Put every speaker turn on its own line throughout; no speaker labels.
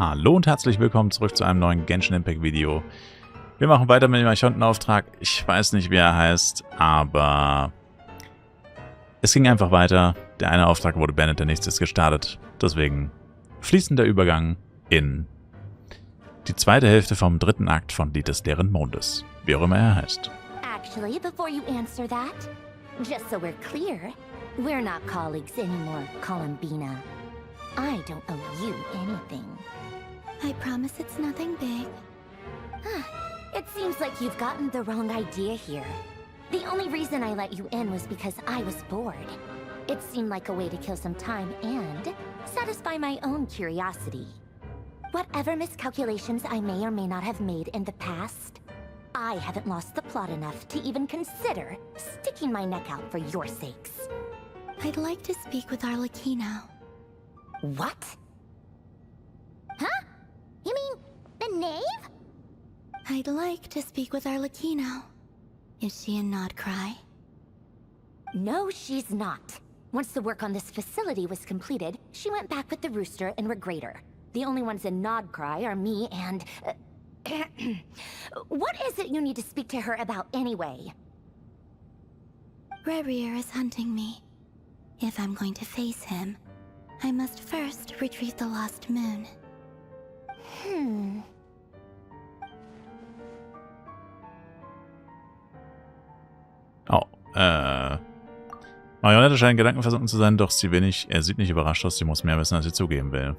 Hallo und herzlich willkommen zurück zu einem neuen Genshin Impact Video. Wir machen weiter mit dem Archontenauftrag. Ich weiß nicht, wie er heißt, aber es ging einfach weiter. Der eine Auftrag wurde beendet, der nächste ist gestartet. Deswegen fließender Übergang in die zweite Hälfte vom dritten Akt von Lied des leeren Mondes. Wie auch immer er heißt.
Actually, before you answer that, just so we're clear, we're not colleagues anymore, Columbina. I don't owe you anything.
I promise it's nothing big.
It seems like you've gotten the wrong idea here. The only reason I let you in was because I was bored. It seemed like a way to kill some time and satisfy my own curiosity. Whatever miscalculations I may or may not have made in the past, I haven't lost the plot enough to even consider sticking my neck out for your sakes.
I'd like to speak with Arlecchino.
What? Huh? You mean the knave?
I'd like to speak with Arlecchino. Is she in Nodcry?
No, she's not. Once the work on this facility was completed, she went back with the Rooster and Regrator. The only ones in Nodcry are me and... What is it you need to speak to her about anyway?
Rebrier is hunting me. If I'm going to face him, I must first retrieve the lost moon.
Oh, Marionette scheint gedankenversunken zu sein, doch er sieht nicht überrascht aus, sie muss mehr wissen, als sie zugeben will.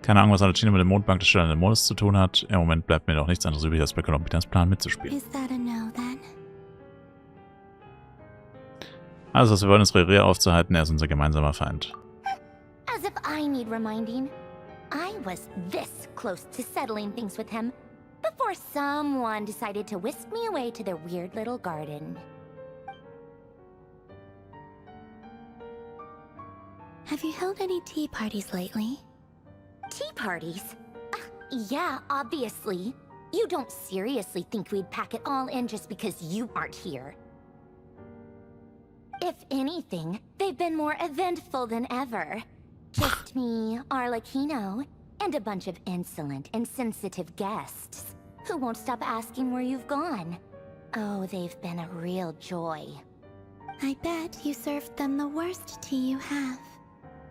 Keine Ahnung, was Arlecchino mit dem Mondbank des Stern des Mondes zu tun hat. Im Moment bleibt mir doch nichts anderes übrig, als bei Colombinas Plan mitzuspielen.
Is that a no, then?
Also, was wir wollen, ist Rebrier aufzuhalten, er ist unser gemeinsamer Feind.
As if I need reminding. I was this close to settling things with him before someone decided to whisk me away to their weird little garden.
Have you held any tea parties lately?
Tea parties? Yeah, obviously. You don't seriously think we'd pack it all in just because you aren't here. If anything, they've been more eventful than ever. Just me, Arlecchino, and a bunch of insolent, insensitive guests who won't stop asking where you've gone. Oh, they've been a real joy.
I bet you served them the worst tea you have.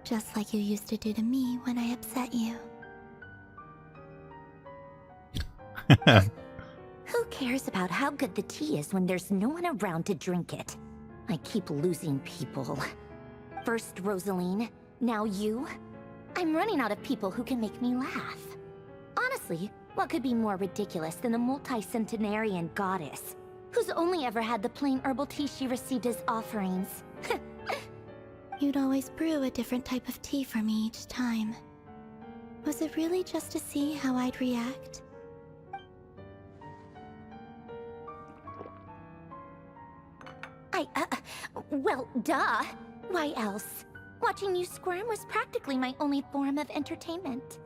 Just like you used to do to me when I upset you.
Who cares about how good the tea is when there's no one around to drink it? I keep losing people. First Rosaline, now you. I'm running out of people who can make me laugh. Honestly, what could be more ridiculous than the multi-centenarian goddess, who's only ever had the plain herbal tea she received as offerings?
You'd always brew a different type of tea for me each time. Was it really just to see how I'd react?
Well, duh. Why else? Watching you squirm was practically my only form of entertainment.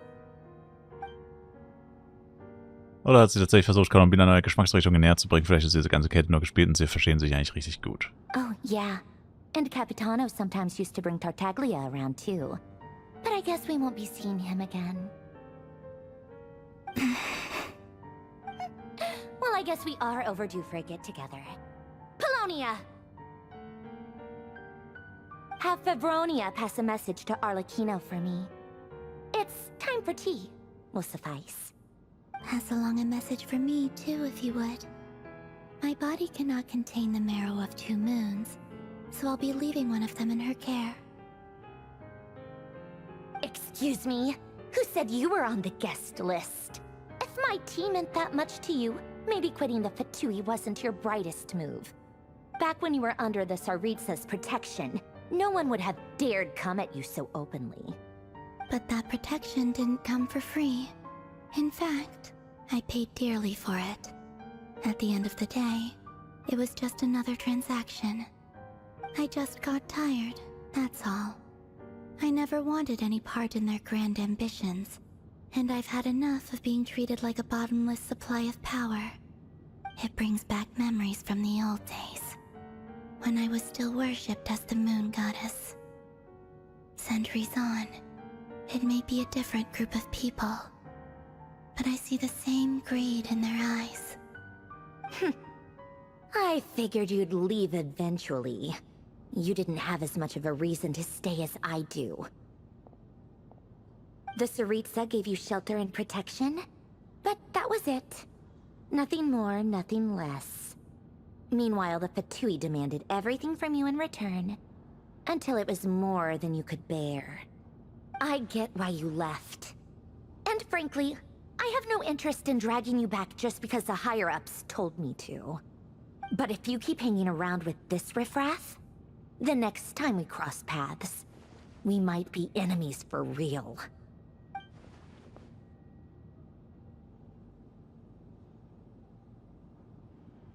Oder hat sie tatsächlich versucht, Columbina neue Geschmacksrichtungen näher zu bringen? Vielleicht ist diese ganze Kette nur gespielt und sie verstehen sich eigentlich richtig gut.
Oh, yeah. And Capitano sometimes used to bring Tartaglia around too. But I guess we won't be seeing him again. Well, I guess we are overdue for a get-together. Polonia! Have Fevronia pass a message to Arlecchino for me. It's time for tea. Will suffice.
Pass along a message for me, too, if you would. My body cannot contain the marrow of 2 moons, so I'll be leaving one of them in her care.
Excuse me? Who said you were on the guest list? If my tea meant that much to you, maybe quitting the Fatui wasn't your brightest move. Back when you were under the Tsaritsa's protection, no one would have dared come at you so openly.
But that protection didn't come for free. In fact, I paid dearly for it. At the end of the day, it was just another transaction. I just got tired, that's all. I never wanted any part in their grand ambitions, and I've had enough of being treated like a bottomless supply of power. It brings back memories from the old days, when I was still worshipped as the moon goddess. centuries on, it may be a different group of people, but I see the same greed in their eyes.
I figured you'd leave eventually. You didn't have as much of a reason to stay as I do. The Tsaritsa gave you shelter and protection, but that was it. Nothing more, nothing less. Meanwhile, the Fatui demanded everything from you in return, until it was more than you could bear. I get why you left. And frankly, I have no interest in dragging you back just because the higher-ups told me to. But if you keep hanging around with this riffraff, the next time we cross paths, we might be enemies for real.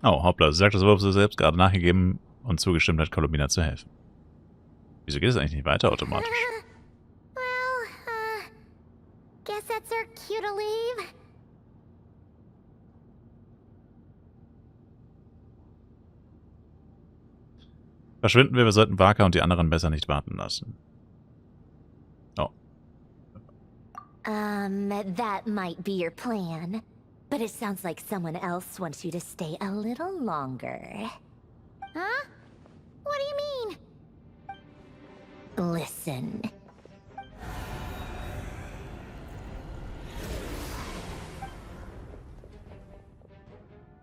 Oh, hoppla, sie sagt, das Wurf selbst gerade nachgegeben und zugestimmt hat, Columbina zu helfen. Wieso geht es eigentlich nicht weiter automatisch?
Well, guess that's our cue to leave.
Verschwinden wir sollten Waka und die anderen besser nicht warten lassen. Oh.
That might be your plan. But it sounds like someone else wants you to stay a little longer. Huh? What do you mean? Listen.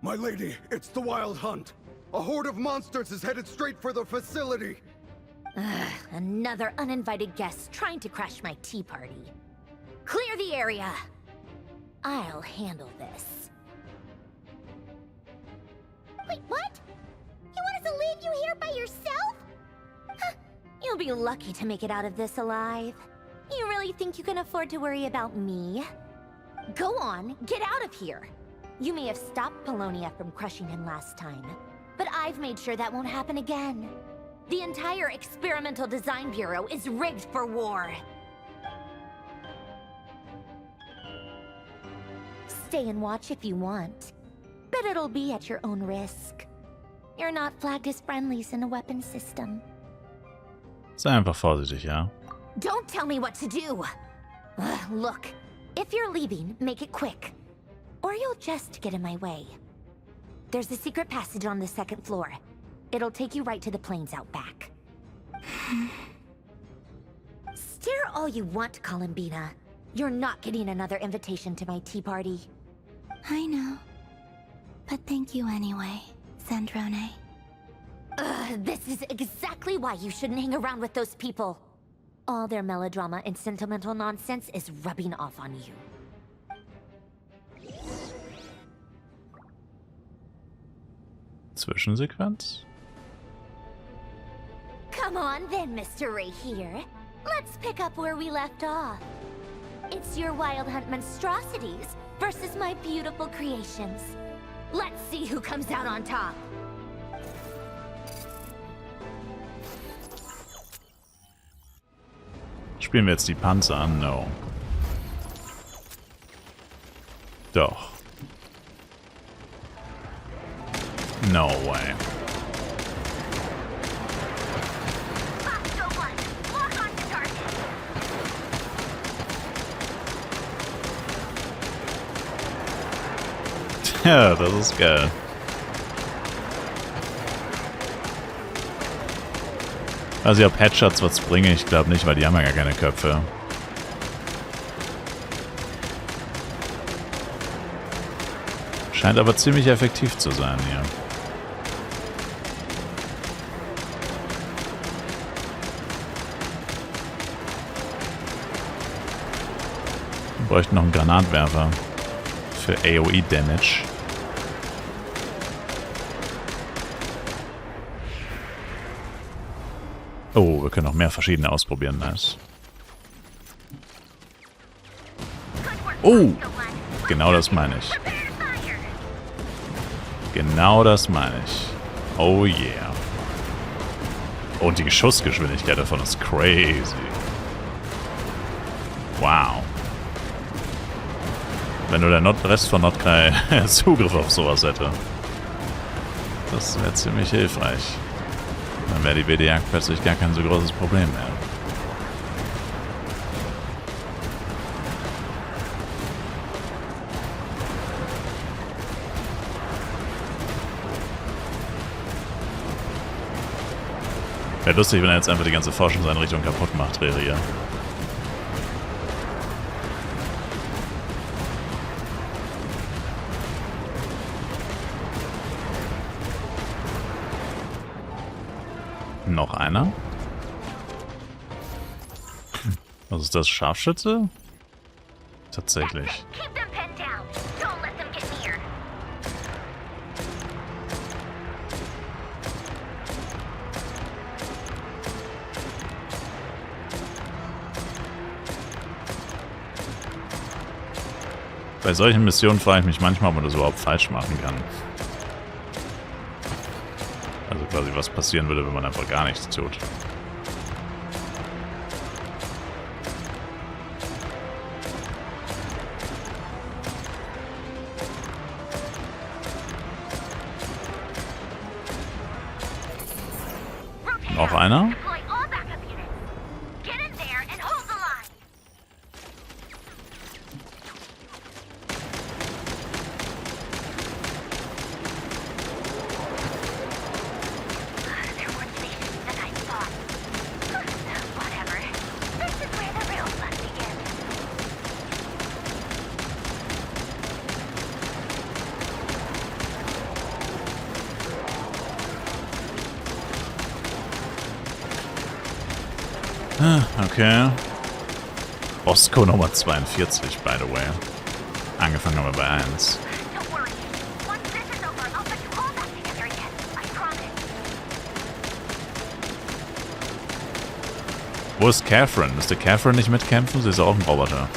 My lady, it's the Wild Hunt. A horde of monsters is headed straight for the facility.
Another uninvited guest trying to crash my tea party. Clear the area. I'll handle this. Wait, what? You want us to leave you here by yourself? Huh, you'll be lucky to make it out of this alive. You really think you can afford to worry about me? Go on, get out of here. You may have stopped Polonia from crushing him last time, but I've made sure that won't happen again. The entire Experimental Design Bureau is rigged for war. Stay and watch if you want, but it'll be at your own risk. You're not flagged as friendlies in the weapon system.
Sei einfach vorsichtig, ja?
Don't tell me what to do! Look, if you're leaving, make it quick. Or you'll just get in my way. There's a secret passage on the second floor. It'll take you right to the plains out back. Stare all you want, Columbina. You're not getting another invitation to my tea party.
I know. But thank you anyway, Zandrone.
This is exactly why you shouldn't hang around with those people. All their melodrama and sentimental nonsense is rubbing off on you.
Zwischensequenz?
Come on then, Mr. Ray here. Let's pick up where we left off. It's your Wild Hunt monstrosities versus my beautiful creations. Let's see who comes out on top.
Spielen wir jetzt die Panzer an? No. Doch. No way. Ja, das ist geil. Also ob Headshots was bringen, ich glaube nicht, weil die haben ja gar keine Köpfe. Scheint aber ziemlich effektiv zu sein hier. Wir bräuchten noch einen Granatwerfer für AoE-Damage. Oh, wir können noch mehr verschiedene ausprobieren. Nice. Oh, genau das meine ich. Genau das meine ich. Oh yeah. Und die Schussgeschwindigkeit davon ist crazy. Wow. Wenn nur der Rest von Nordkai Zugriff auf sowas hätte. Das wäre ziemlich hilfreich. Dann wäre die BD-Jagd plötzlich gar kein so großes Problem mehr. Wäre lustig, wenn er jetzt einfach die ganze Forschungseinrichtung kaputt macht, Reria. Noch einer? Was ist das? Scharfschütze? Tatsächlich.
Keep them pinned down. Don't let them get near.
Bei solchen Missionen frage ich mich manchmal, ob man das überhaupt falsch machen kann. Also quasi, was passieren würde, wenn man einfach gar nichts tut. Noch einer?
Deploy all backup units. Get in there and hold the line. They're more tenacious than I thought. Whatever. This is where the real fun begins.
Okay. Bosco Nummer 42, by the way. Angefangen haben wir bei 1.
Don't worry. Once this is over, I'll put you all back together again. I promise.
Wo ist Catherine? Müsste Catherine nicht mitkämpfen? Sie ist auch ein Roboter.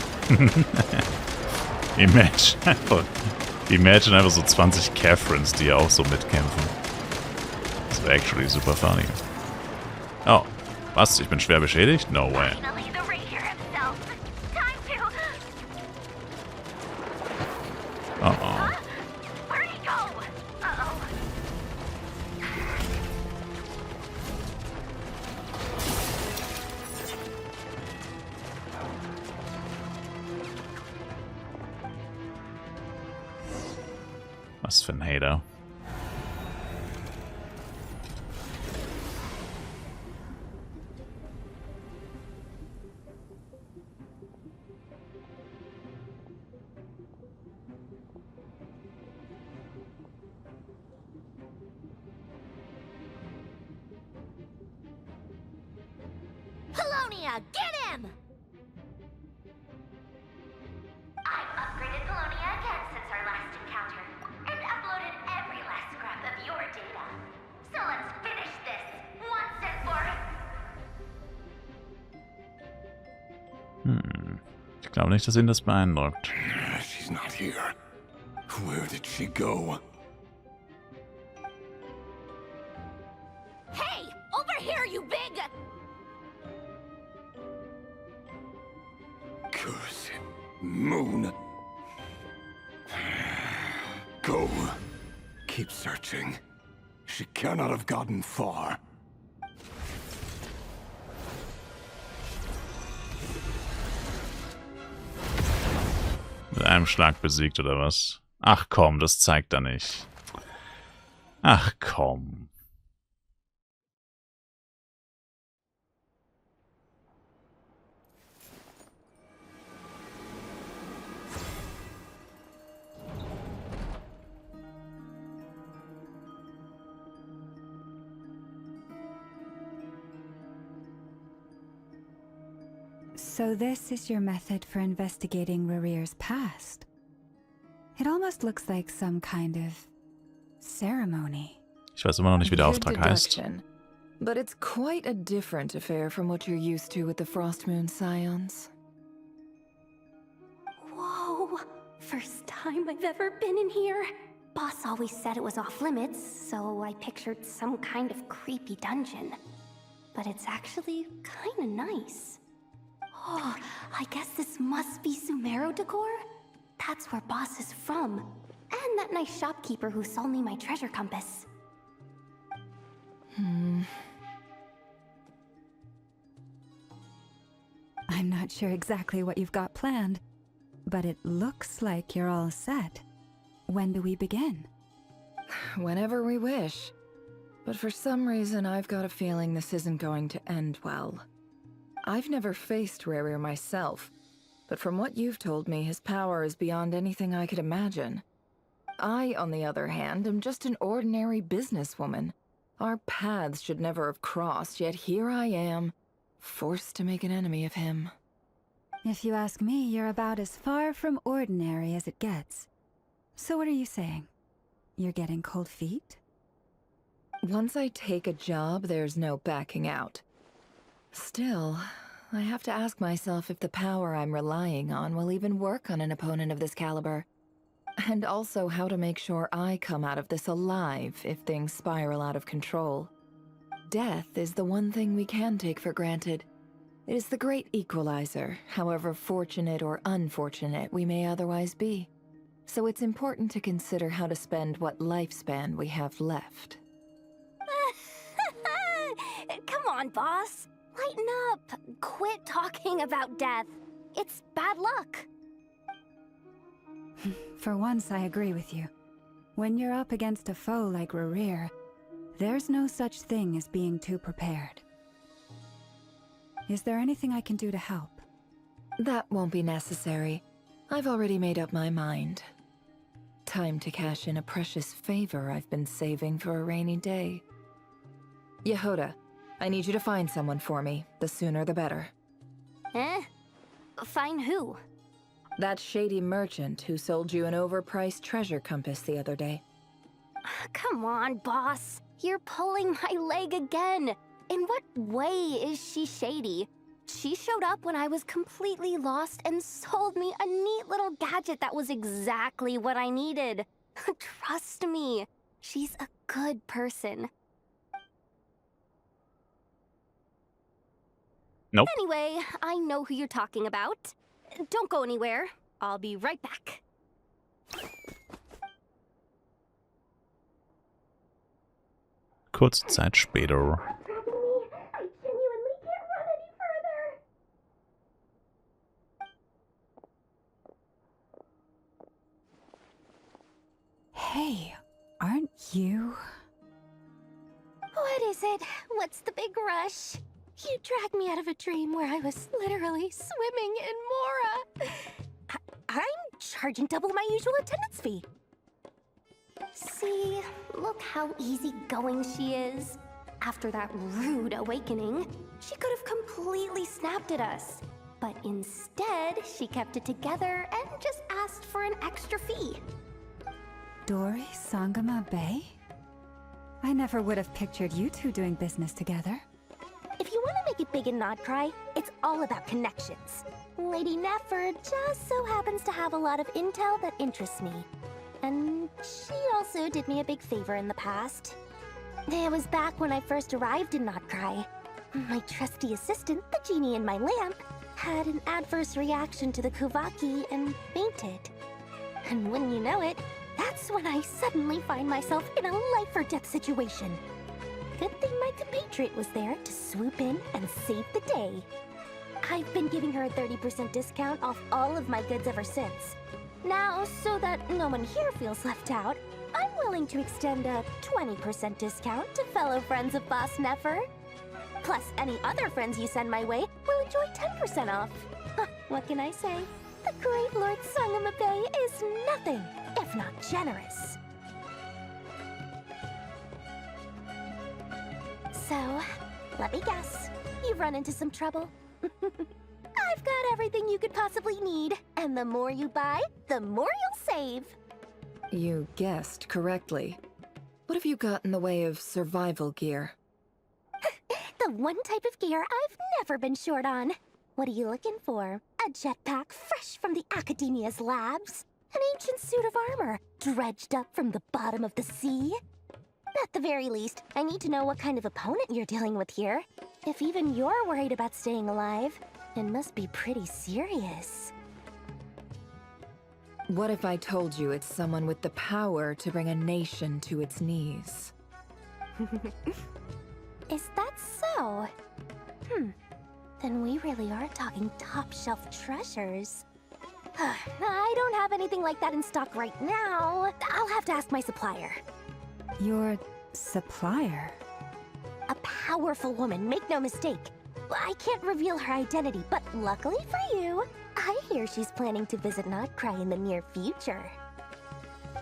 Imagine einfach so 20 Catherines, die auch so mitkämpfen. Das wäre actually super funny. Oh. Was? Ich bin schwer beschädigt? No way.
Finally, the Ranger himself. Time to...
Oh oh.
Where'd he go? Uh-oh.
Was für ein Hater.
Polonia, get him! I've upgraded Polonia again since our last encounter, and uploaded every last scrap of your data. So let's finish this, once and for...
Ich glaube nicht, dass ihn das beeindruckt.
She's not here. Where did she go?
Hey! Over here, you big...
Cursed moon. Go. Keep searching. She cannot have gotten far.
Mit einem Schlag besiegt, oder was? Ach komm, das zeigt er nicht. Ach komm.
So this is your method for investigating Rarir's past. It almost looks like some kind of ceremony.
Ich weiß immer noch nicht, wie der
Good
Auftrag heißt.
deduction. But it's quite a different affair from what you're used to with the Frostmoon Scions.
Whoa! First time I've ever been in here. Boss always said it was off limits, so I pictured some kind of creepy dungeon. But it's actually kinda nice. Oh, I guess this must be Sumero decor? That's where Boss is from. And that nice shopkeeper who sold me my treasure compass.
I'm not sure exactly what you've got planned, but it looks like you're all set. When do we begin?
Whenever we wish. But for some reason, I've got a feeling this isn't going to end well. I've never faced Rerir myself, but from what you've told me, his power is beyond anything I could imagine. I, on the other hand, am just an ordinary businesswoman. Our paths should never have crossed, yet here I am, forced to make an enemy of him.
If you ask me, you're about as far from ordinary as it gets. So what are you saying? You're getting cold feet?
Once I take a job, there's no backing out. Still, I have to ask myself if the power I'm relying on will even work on an opponent of this caliber. And also how to make sure I come out of this alive if things spiral out of control. Death is the one thing we can take for granted. It is the great equalizer, however fortunate or unfortunate we may otherwise be. So it's important to consider how to spend what lifespan we have left.
Come on, boss. Lighten up. Quit talking about death. It's bad luck.
For once, I agree with you. When you're up against a foe like Rerir, there's no such thing as being too prepared. Is there anything I can do to help?
That won't be necessary. I've already made up my mind. Time to cash in a precious favor I've been saving for a rainy day. Yehoda, I need you to find someone for me. The sooner the better.
Eh? Find who?
That shady merchant who sold you an overpriced treasure compass the other day.
Come on, boss. You're pulling my leg again. In what way is she shady? She showed up when I was completely lost and sold me a neat little gadget that was exactly what I needed. Trust me, she's a good person.
Nope.
Anyway, I know who you're talking about. Don't go anywhere. I'll be right back.
Kurze Zeit später.
I genuinely can't run any further.
Hey, aren't you?
What is it? What's the big rush? You dragged me out of a dream where I was literally swimming in Mora. I'm charging double my usual attendance fee. See, look how easygoing she is. After that rude awakening, she could have completely snapped at us. But instead, she kept it together and just asked for an extra fee.
Dori Sangama Bay? I never would have pictured you two doing business together.
If you want to make it big and not cry, it's all about connections. Lady Nefer just so happens to have a lot of intel that interests me. And she also did me a big favor in the past. It was back when I first arrived in Notcry. My trusty assistant, the genie in my lamp, had an adverse reaction to the Kuvaki and fainted. And when you know it, that's when I suddenly find myself in a life-or-death situation. Good thing my compatriot was there to swoop in and save the day. I've been giving her a 30% discount off all of my goods ever since. Now, so that no one here feels left out, I'm willing to extend a 20% discount to fellow friends of Boss Nefer. Plus, any other friends you send my way will enjoy 10% off. What can I say? The great Lord Sangama Bay is nothing if not generous. So, let me guess. You've run into some trouble. I've got everything you could possibly need, and the more you buy, the more you'll save.
You guessed correctly. What have you got in the way of survival gear?
The one type of gear I've never been short on. What are you looking for? A jetpack fresh from the Academia's labs? An ancient suit of armor dredged up from the bottom of the sea? At the very least, I need to know what kind of opponent you're dealing with here. If even you're worried about staying alive, it must be pretty serious.
What if I told you it's someone with the power to bring a nation to its knees?
Is that so? Then we really are talking top-shelf treasures. I don't have anything like that in stock right now. I'll have to ask my supplier.
Your Supplier?
A powerful woman, make no mistake. I can't reveal her identity, but luckily for you, I hear she's planning to visit Notcry in the near future.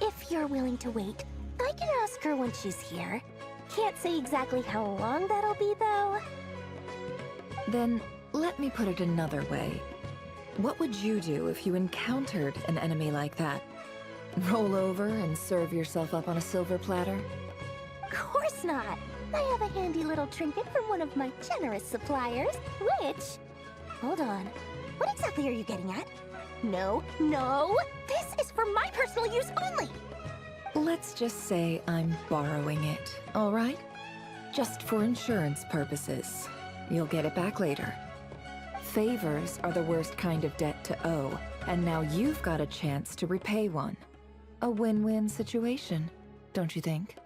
If you're willing to wait, I can ask her when she's here. Can't say exactly how long that'll be, though.
Then, let me put it another way. What would you do if you encountered an enemy like that? Roll over and serve yourself up on a silver platter?
Of course not. I have a handy little trinket from one of my generous suppliers, which... Hold on. What exactly are you getting at? No, no! This is for my personal use only!
Let's just say I'm borrowing it, all right? Just for insurance purposes. You'll get it back later. Favors are the worst kind of debt to owe, and now you've got a chance to repay one. A win-win situation, don't you think?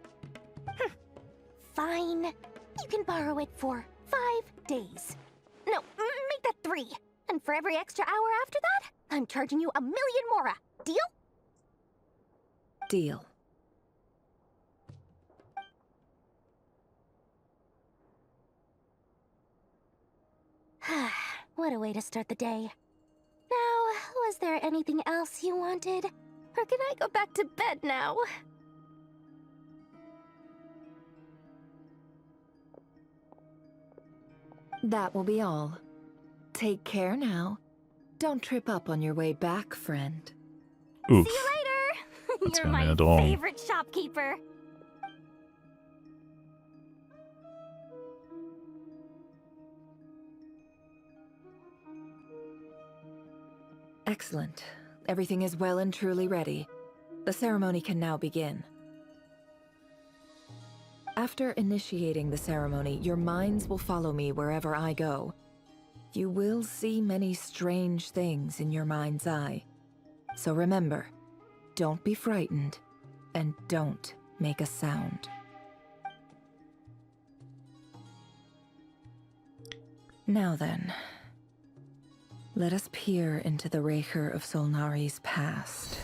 Fine. You can borrow it for 5 days. No, make that 3. And for every extra hour after that, I'm charging you 1,000,000 mora. Deal?
Deal.
What a way to start the day. Now, was there anything else you wanted? Or can I go back to bed now?
That will be all. Take care now. Don't trip up on your way back, friend.
Oof.
See you later!
That's
You're
gonna be
my
eine Drohung.
favorite shopkeeper.
Excellent. Everything is well and truly ready. The ceremony can now begin. After initiating the ceremony, your minds will follow me wherever I go. You will see many strange things in your mind's eye. So remember, don't be frightened, and don't make a sound. Now then, let us peer into the Raker of Solnari's past.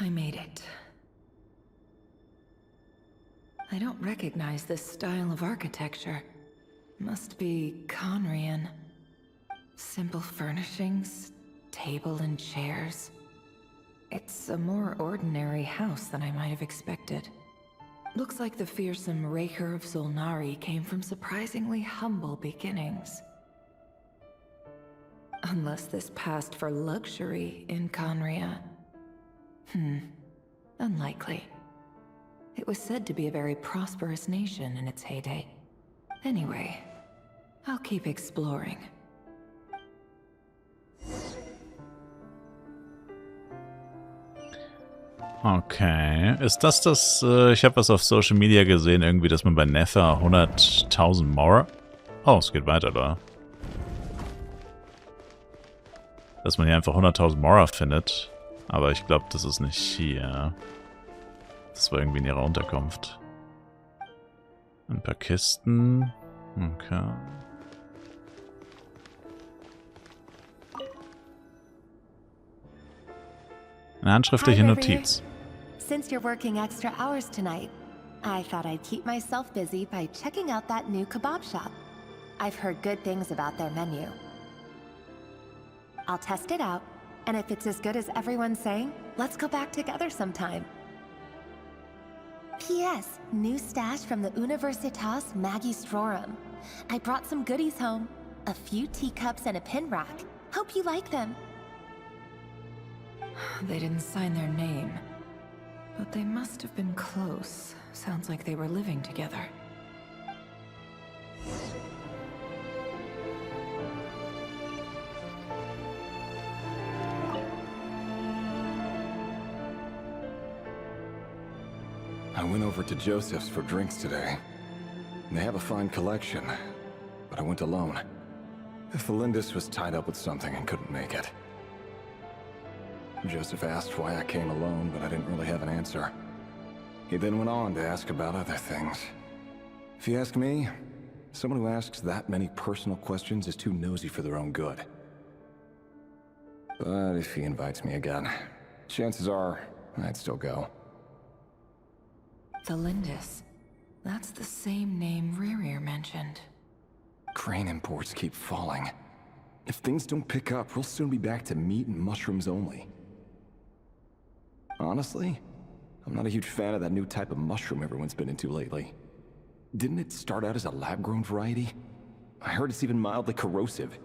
I made it. I don't recognize this style of architecture. Must be Conrian. Simple furnishings, table and chairs. It's a more ordinary house than I might have expected. Looks like the fearsome Raker of Solnari came from surprisingly humble beginnings. Unless this passed for luxury in Conria. Unlikely. It was said to be a very prosperous nation in its heyday. Anyway, I'll keep exploring.
Okay. Ist das ich habe was auf Social Media gesehen, irgendwie, dass man bei Nether 100.000 Mora... Oh, es geht weiter da. Dass man hier einfach 100.000 Mora findet. Aber ich glaube, das ist nicht hier. Das war irgendwie in ihrer Unterkunft. Ein paar Kisten. Okay. Eine handschriftliche Notiz.
Since you're working extra hours tonight, I thought I'd keep myself busy by checking out that new kebab shop. I've heard good things about their menu. I'll test it out, and if it's as good as everyone's saying, let's go back together sometime. P.S. New stash from the Universitas Magistrorum. I brought some goodies home. A few teacups and a pin rack. Hope you like them.
They didn't sign their name. But they must have been close. Sounds like they were living together.
I went over to Joseph's for drinks today. They have a fine collection, but I went alone. Felindis was tied up with something and couldn't make it. Joseph asked why I came alone, but I didn't really have an answer. He then went on to ask about other things. If you ask me, Someone who asks that many personal questions is too nosy for their own good. But if he invites me again, chances are I'd still go.
The Lindis. That's the same name Rerir mentioned.
Crane imports keep falling. If things don't pick up, we'll soon be back to meat and mushrooms only. Honestly, I'm not a huge fan of that new type of mushroom everyone's been into lately. Didn't it start out as a lab-grown variety? I heard it's even mildly corrosive.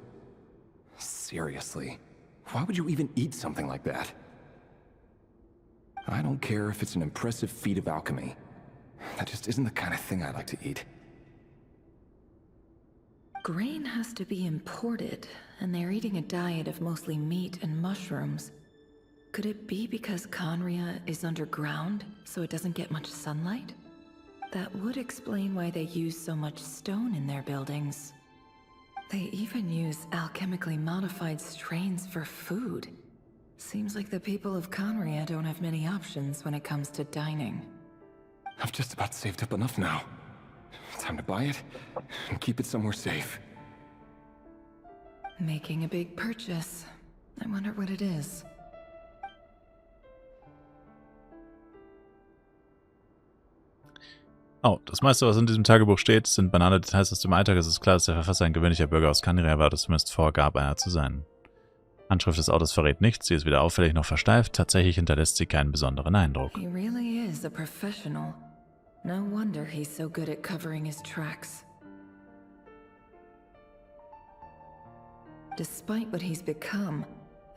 Seriously, why would you even eat something like that? I don't care if it's an impressive feat of alchemy. That just isn't the kind of thing I like to eat.
Grain has to be imported, and they're eating a diet of mostly meat and mushrooms. Could it be because Khaenri'ah is underground, so it doesn't get much sunlight? That would explain why they use so much stone in their buildings. They even use alchemically modified strains for food. Seems like the people of Khaenri'ah don't have many options when it comes to dining.
I've just about saved up enough now. Time to buy it and keep it somewhere safe.
Making a big purchase. I wonder what it is.
Oh, das meiste, was in diesem Tagebuch steht, sind banale Details aus dem Alltag. Es ist klar, dass der Verfasser ein gewöhnlicher Bürger aus Khaenri'ah war, das zumindest vorgab, einer zu sein. Handschrift des Autos verrät nichts, sie ist weder auffällig noch versteift, tatsächlich hinterlässt sie keinen besonderen Eindruck.
He really is a professional. No wonder he's so good at covering his tracks. Despite what he's become,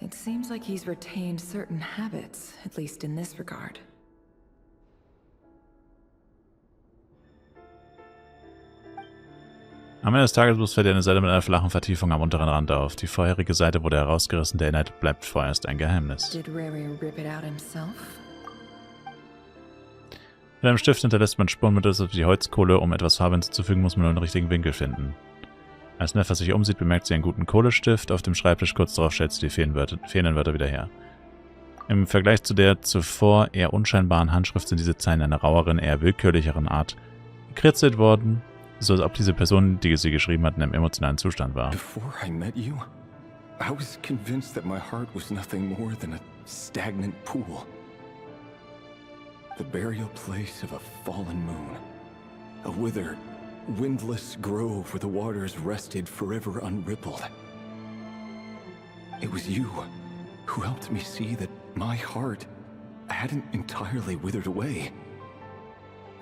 it seems like he's retained certain habits, at least in this regard.
Am Ende des Tagebuchs fällt eine Seite mit einer flachen Vertiefung am unteren Rand auf. Die vorherige Seite wurde herausgerissen, der Inhalt bleibt vorerst ein Geheimnis.
Did Rerir rip it out himself?
Mit einem Stift hinterlässt man Spuren mittels die Holzkohle. Um etwas Farbe hinzuzufügen, muss man nur den richtigen Winkel finden. Als Neffa sich umsieht, bemerkt sie einen guten Kohlestift. Auf dem Schreibtisch kurz darauf stellt sie die fehlenden Wörter wieder her. Im Vergleich zu der zuvor eher unscheinbaren Handschrift sind diese Zeilen einer raueren, eher willkürlicheren Art gekritzelt worden, so als ob diese Person, die sie geschrieben hat, in einem emotionalen Zustand war.
Before I met you, I was convinced that my heart was nothing more than a stagnant pool. The burial place of a fallen moon. A withered, windless grove where the waters rested forever unrippled. It was you who helped me see that my heart hadn't entirely withered away.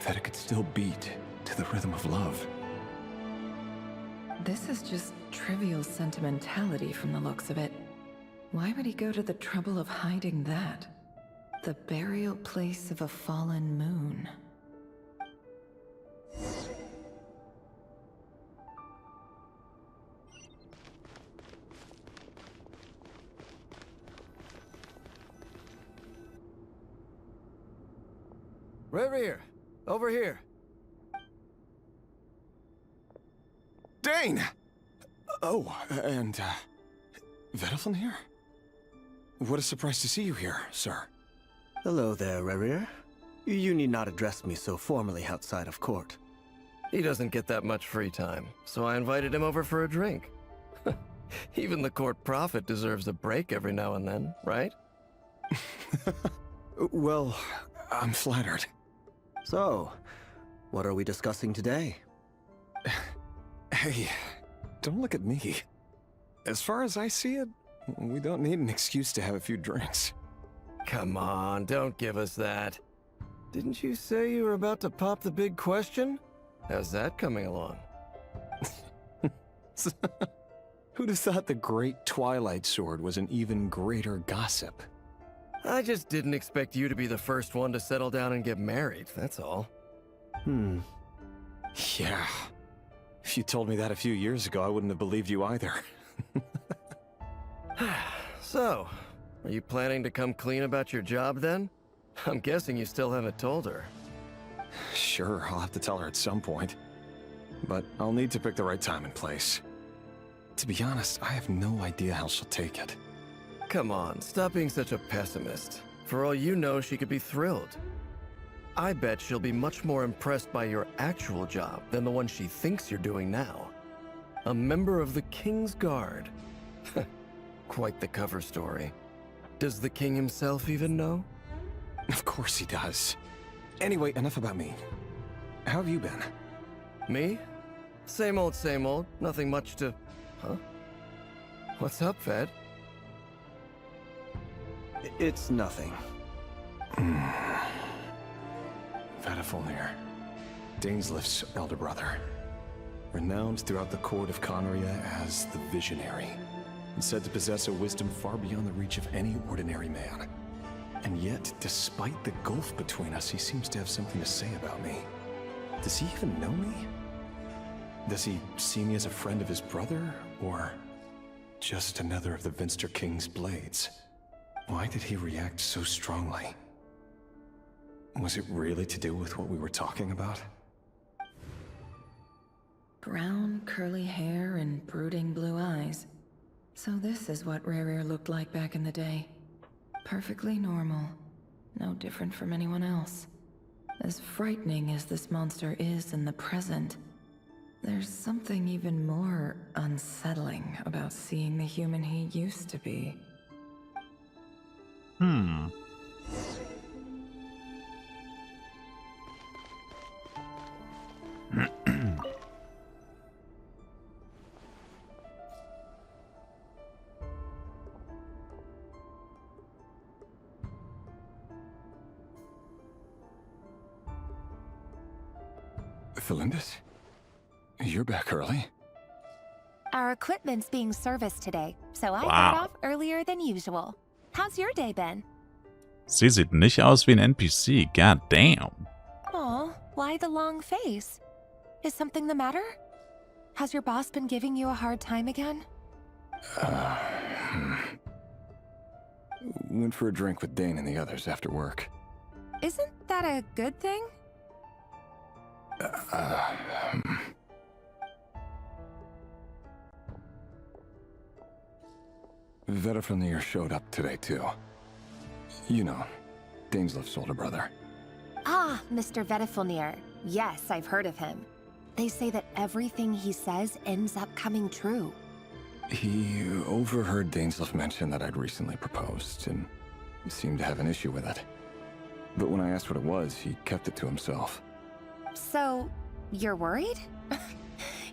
That it could still beat to the rhythm of love.
This is just trivial sentimentality from the looks of it. Why would he go to the trouble of hiding that? The burial place of a fallen moon.
Rerir, over here.
Dane! Oh, and, Vedalfin here? What a surprise to see you here, sir.
Hello there, Rerir. You need not address me so formally outside of court. He doesn't get that much free time, so I invited him over for a drink. Even the court prophet deserves a break every now and then, right?
Well, I'm flattered.
So, what are we discussing today?
Hey, don't look at me. As far as I see it, we don't need an excuse to have a few drinks.
Come on, don't give us that. Didn't you say you were about to pop the big question? How's that coming along?
Who'd have thought the great Twilight Sword was an even greater gossip?
I just didn't expect you to be the first one to settle down and get married, that's all.
Yeah. If you told me that a few years ago, I wouldn't have believed you either.
So, are you planning to come clean about your job then? I'm guessing you still haven't told her.
Sure, I'll have to tell her at some point. But I'll need to pick the right time and place. To be honest, I have no idea how she'll take it.
Come on, stop being such a pessimist. For all you know, she could be thrilled. I bet she'll be much more impressed by your actual job than the one she thinks you're doing now. A member of the King's Guard. Quite the cover story. Does the king himself even know?
Of course he does. Anyway, enough about me. How have you been?
Me? Same old, same old. Nothing much to... Huh? What's up, Ved?
It's nothing.
Vedifulnir, Dainsleif's elder brother. Renowned throughout the court of Conria as the Visionary, and said to possess a wisdom far beyond the reach of any ordinary man. And yet, despite the gulf between us, he seems to have something to say about me. Does he even know me? Does he see me as a friend of his brother, or just another of the Vinster King's blades? Why did he react so strongly? Was it really to do with what we were talking about?
Brown, curly hair and brooding blue eyes. So this is what Rerir looked like back in the day. Perfectly normal. No different from anyone else. As frightening as this monster is in the present, there's something even more unsettling about seeing the human he used to be.
Felindis? You're back early?
Our equipment's being serviced today, so I got
Wow.
off earlier than usual. How's your day been?
Sie sieht nicht aus wie ein NPC. God damn.
Aw, why the long face? Is something the matter? Has your boss been giving you a hard time again?
Went for a drink with Dane and the others after work.
Isn't that a good thing?
Vedifulnir showed up today, too. You know, Dainsleif's older brother.
Ah, Mr. Vedifulnir. Yes, I've heard of him. They say that everything he says ends up coming true.
He overheard Dainsleif mention that I'd recently proposed, and seemed to have an issue with it. But when I asked what it was, he kept it to himself.
So, you're worried?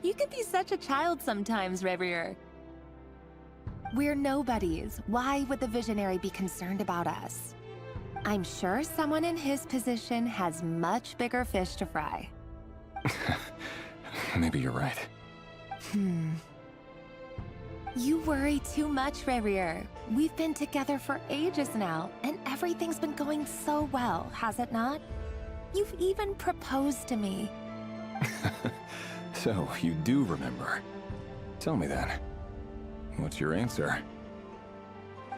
You can be such a child sometimes, Rerir. We're nobodies. Why would the Visionary be concerned about us? I'm sure someone in his position has much bigger fish to fry.
Maybe you're right.
You worry too much, Rerir. We've been together for ages now, and everything's been going so well, has it not? You've even proposed to me.
So, you do remember. Tell me then. What's your answer?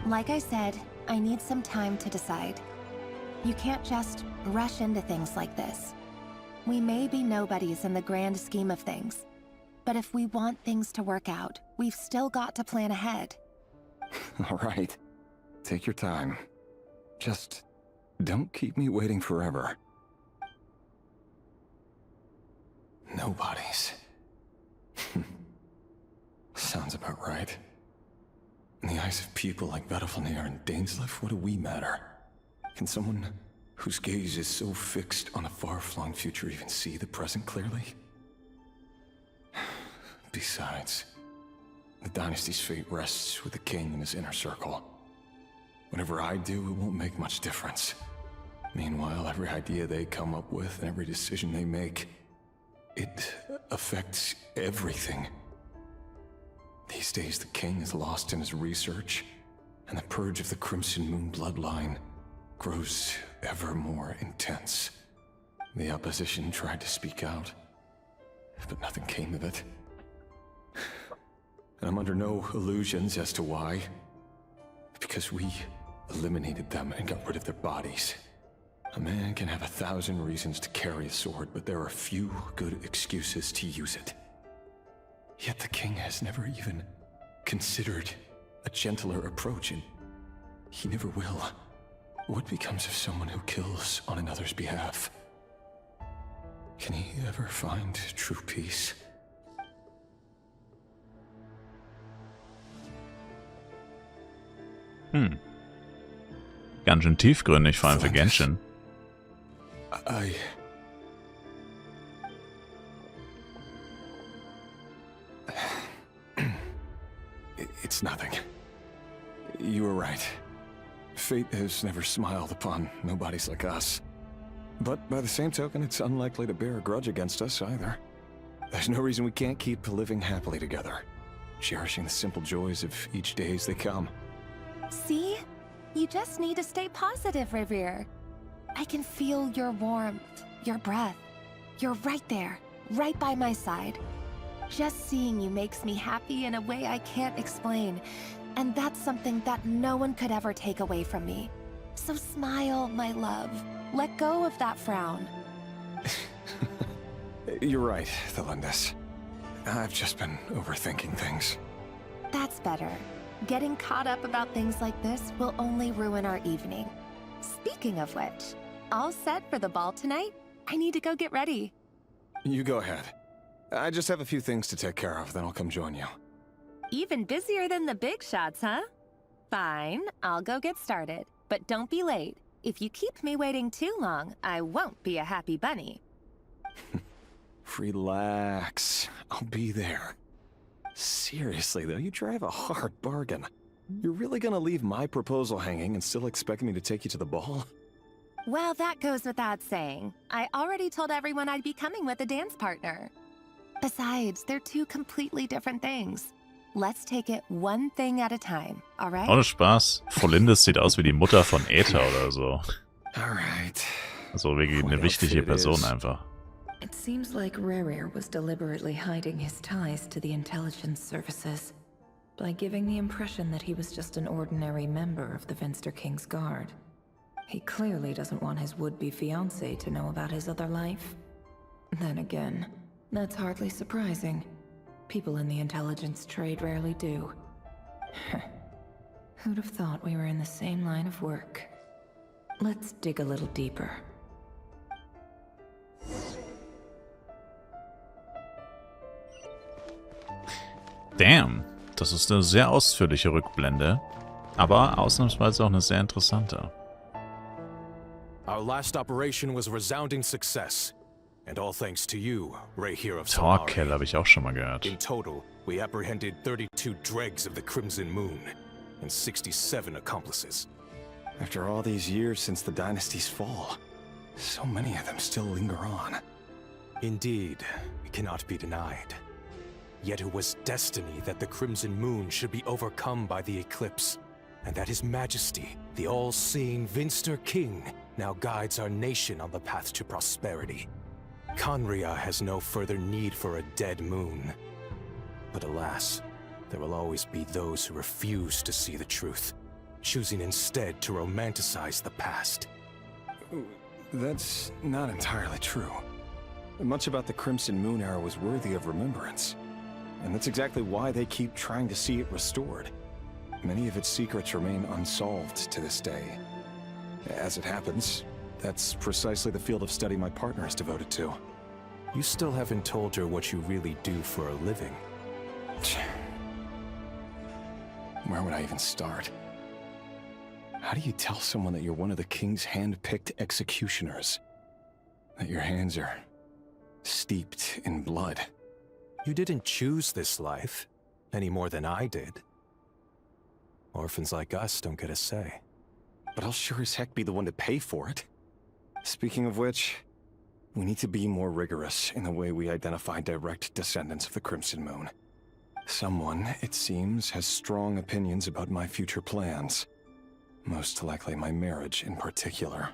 Like I said, I need some time to decide. You can't just rush into things like this. We may be nobodies in the grand scheme of things, but if we want things to work out, we've still got to plan ahead.
All right. Take your time. Just don't keep me waiting forever. Nobodies. Sounds about right. In the eyes of people like Vedifulnir and Dainsleif, what do we matter? Can someone whose gaze is so fixed on a far-flung future even see the present clearly? Besides, the dynasty's fate rests with the king and his inner circle. Whatever I do, it won't make much difference. Meanwhile, every idea they come up with and every decision they make, it affects everything. These days, the king is lost in his research, and the purge of the Crimson Moon bloodline grows ever more intense. The opposition tried to speak out, but nothing came of it. And I'm under no illusions as to why. Because we eliminated them and got rid of their bodies. A man can have 1,000 reasons to carry a sword, but there are few good excuses to use it. Yet the king has never even considered a gentler approach, and he never will. What becomes of someone who kills on another's behalf? Can he ever find true peace?
Ganz schön tiefgründig, vor allem für Genshin.
It's nothing. You were right. Fate has never smiled upon nobodies like us. But by the same token, it's unlikely to bear a grudge against us either. There's no reason we can't keep living happily together, cherishing the simple joys of each day as they come.
See? You just need to stay positive, Revere. I can feel your warmth, your breath. You're right there, right by my side. Just seeing you makes me happy in a way I can't explain. And that's something that no one could ever take away from me. So smile, my love. Let go of that frown.
You're right, Thelindis. I've just been overthinking things.
That's better. Getting caught up about things like this will only ruin our evening. Speaking of which, all set for the ball tonight? I need to go get ready.
You go ahead. I just have a few things to take care of, then I'll come join you.
Even busier than the big shots, huh? Fine, I'll go get started. But don't be late. If you keep me waiting too long, I won't be a happy bunny.
Relax. I'll be there. Seriously, though, you drive a hard bargain. You're really gonna leave my proposal hanging and still expect me to take you to the ball?
Well, that goes without saying. I already told everyone I'd be coming with a dance partner. Besides, they're two completely different things. Let's take it one thing at a time, alright?
Ohne Spaß. Thelindis sieht aus wie die Mutter von Aether oder so.
Alright.
So wirklich eine wichtige Person einfach.
It seems like Revere was deliberately hiding his ties to the intelligence services by giving the impression that he was just an ordinary member of the Vinster King's Guard. He clearly doesn't want his would-be fiancée to know about his other life. Then again, that's hardly surprising. People in the intelligence trade rarely do. Who'd have thought we were in the same line of work? Let's dig a little deeper.
Damn, das ist eine sehr ausführliche Rückblende, aber ausnahmsweise auch eine sehr interessante.
Our last operation was a resounding success, and all thanks to you, Rayhir of
Torkel
Solari.
habe ich auch schon mal gehört.
In total, we apprehended 32 dregs of the Crimson Moon, and 67 accomplices.
After all these years since the dynasty's fall, so many of them still linger on.
Indeed, it cannot be denied. Yet it was destiny that the Crimson Moon should be overcome by the eclipse, and that His Majesty, the all-seeing Vinster King, now guides our nation on the path to prosperity. Khaenri'ah has no further need for a dead moon. But alas, there will always be those who refuse to see the truth, choosing instead to romanticize the past.
That's not entirely true. Much about the Crimson Moon era was worthy of remembrance. And that's exactly why they keep trying to see it restored. Many of its secrets remain unsolved to this day. As it happens, that's precisely the field of study my partner is devoted to.
You still haven't told her what you really do for a living.
Where would I even start? How do you tell someone that you're one of the king's hand-picked executioners? That your hands are steeped in blood?
You didn't choose this life, any more than I did. Orphans like us don't get a say.
But I'll sure as heck be the one to pay for it. Speaking of which, we need to be more rigorous in the way we identify direct descendants of the Crimson Moon. Someone, it seems, has strong opinions about my future plans. Most likely my marriage in particular.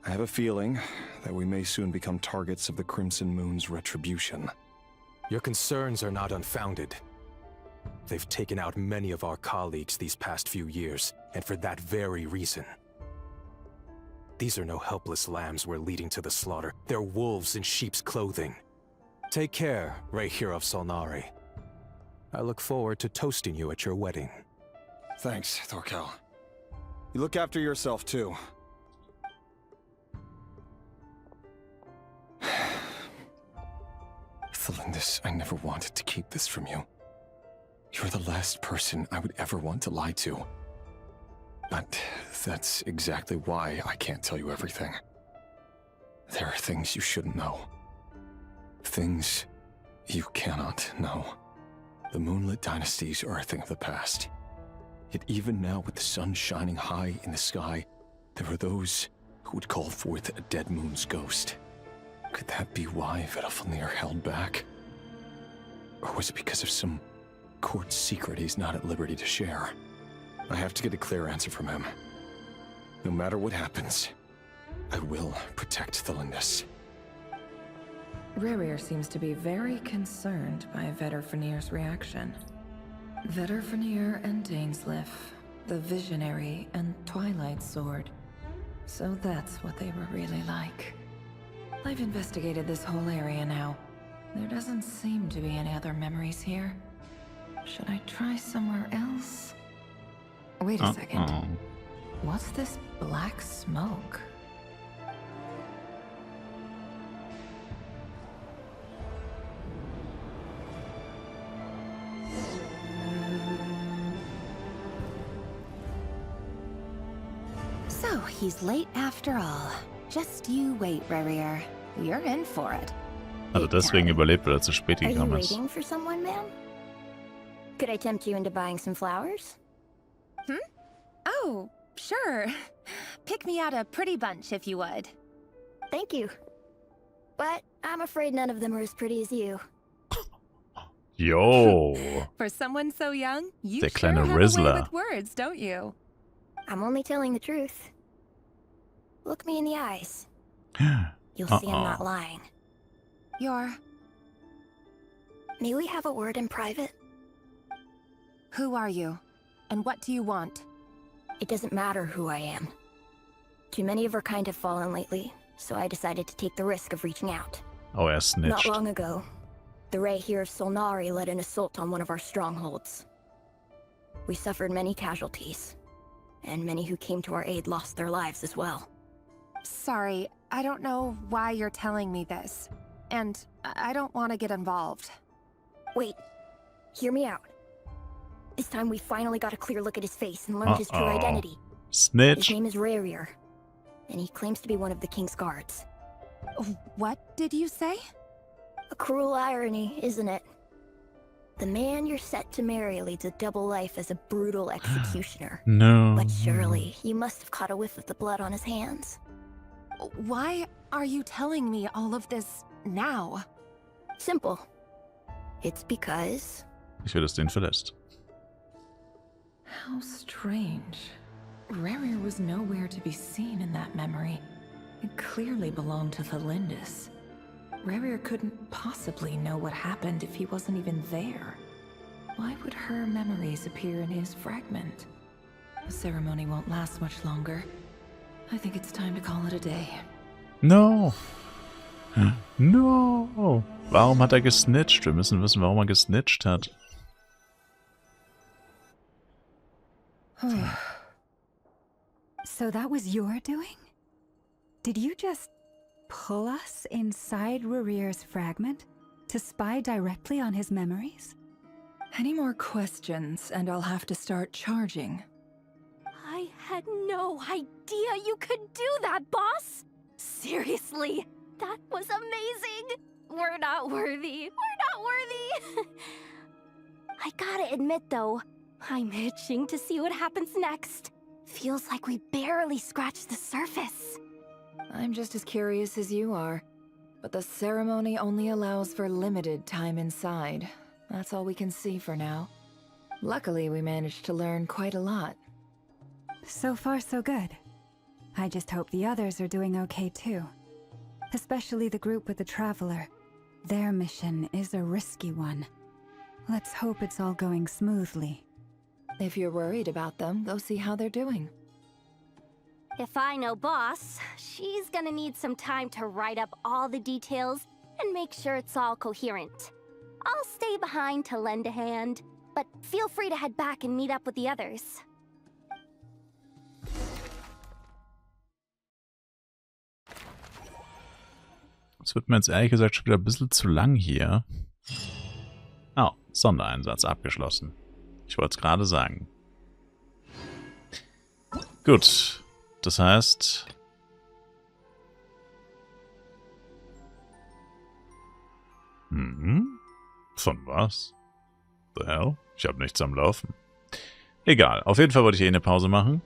I have a feeling that we may soon become targets of the Crimson Moon's retribution.
Your concerns are not unfounded. They've taken out many of our colleagues these past few years, and for that very reason. These are no helpless lambs we're leading to the slaughter. They're wolves in sheep's clothing. Take care, Rayhir of Solnari. I look forward to toasting you at your wedding.
Thanks, Thorkel.
You look after yourself, too.
Thelindis, I never wanted to keep this from you. You're the last person I would ever want to lie to. But that's exactly why I can't tell you everything. There are things you shouldn't know. Things you cannot know. The Moonlit Dynasties are a thing of the past. Yet even now, with the sun shining high in the sky, there are those who would call forth a dead moon's ghost. Could that be why Vedalfnir held back? Or was it because of some court secret he's not at liberty to share? I have to get a clear answer from him. No matter what happens, I will protect Thelindis.
Rerir seems to be very concerned by Vedalfnir's reaction. Vedalfnir and Dainsleif, the Visionary and Twilight Sword. So that's what they were really like. I've investigated this whole area now. There doesn't seem to be any other memories here. Should I try somewhere else? Wait a second. What's this black smoke?
So, he's late after all. Just you wait, Rerir. You're in for it.
Also deswegen überlebt, weil er zu spät
Are you
gekommen ist.
waiting for someone, ma'am? Could I tempt you into buying some flowers?
Oh, sure. Pick me out a pretty bunch if you would.
Thank you. But I'm afraid none of them are as pretty as you.
Yo!
For someone so young, you
Der
sure
kleine
have a way
Rizzler.
with words, don't you?
I'm only telling the truth. Look me in the eyes. You'll see I'm not lying. May we have a word in private?
Who are you? And what do you want?
It doesn't matter who I am. Too many of our kind have fallen lately, so I decided to take the risk of reaching out.
Oh, er
Not
snitcht.
long ago, the Ray here of Solnari led an assault on one of our strongholds. We suffered many casualties, and many who came to our aid lost their lives as well.
Sorry, I don't know why you're telling me this. And I don't want to get involved.
Wait, hear me out. This time we finally got a clear look at his face and learned his true identity. His
Snitch.
name is Rerir, and he claims to be one of the king's guards.
What did you say?
A cruel irony, isn't it? The man you're set to marry leads a double life as a brutal executioner.
No.
But surely, you must have caught a whiff of the blood on his hands.
Why are you telling me all of this now?
Simple. It's because...
Ich will, dass du ihn verlässt.
How strange. Rerir was nowhere to be seen in that memory. It clearly belonged to Thelindis. Rerir couldn't possibly know what happened if he wasn't even there. Why would her memories appear in his fragment? The ceremony won't last much longer. I think it's time to call it a day.
No. No. Warum hat er gesnitcht? Wir müssen wissen, warum er gesnitcht hat.
So that was your doing? Did you just pull us inside Rerir's fragment to spy directly on his memories?
Any more questions, and I'll have to start charging.
I had no idea you could do that, boss! Seriously, that was amazing! We're not worthy. We're not worthy! I gotta admit, though, I'm itching to see what happens next. Feels like we barely scratched the surface.
I'm just as curious as you are. But the ceremony only allows for limited time inside. That's all we can see for now. Luckily, we managed to learn quite a lot.
So far, so good. I just hope the others are doing okay too. Especially the group with the Traveler. Their mission is a risky one. Let's hope it's all going smoothly.
If you're worried about them, go see how they're doing.
If I know boss, she's gonna need some time to write up all the details and make sure it's all coherent. I'll stay behind to lend a hand, but feel free to head back and meet up with the others.
Es wird mir jetzt ehrlich gesagt schon wieder ein bisschen zu lang hier. Oh, Sondereinsatz abgeschlossen. Ich wollte es gerade sagen. Gut, das heißt... Von was? The hell? Ich habe nichts am Laufen. Egal, auf jeden Fall wollte ich eine Pause machen.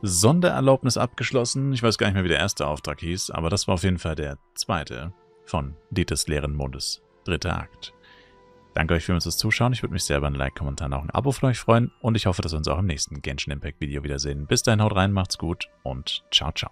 Sondererlaubnis abgeschlossen. Ich weiß gar nicht mehr, wie der erste Auftrag hieß, aber das war auf jeden Fall der zweite von Dieters leeren Mondes. 3. Akt. Danke euch vielmals fürs Zuschauen. Ich würde mich sehr über ein Like, Kommentar und auch ein Abo von euch freuen. Und ich hoffe, dass wir uns auch im nächsten Genshin Impact Video wiedersehen. Bis dahin, haut rein, macht's gut und ciao, ciao.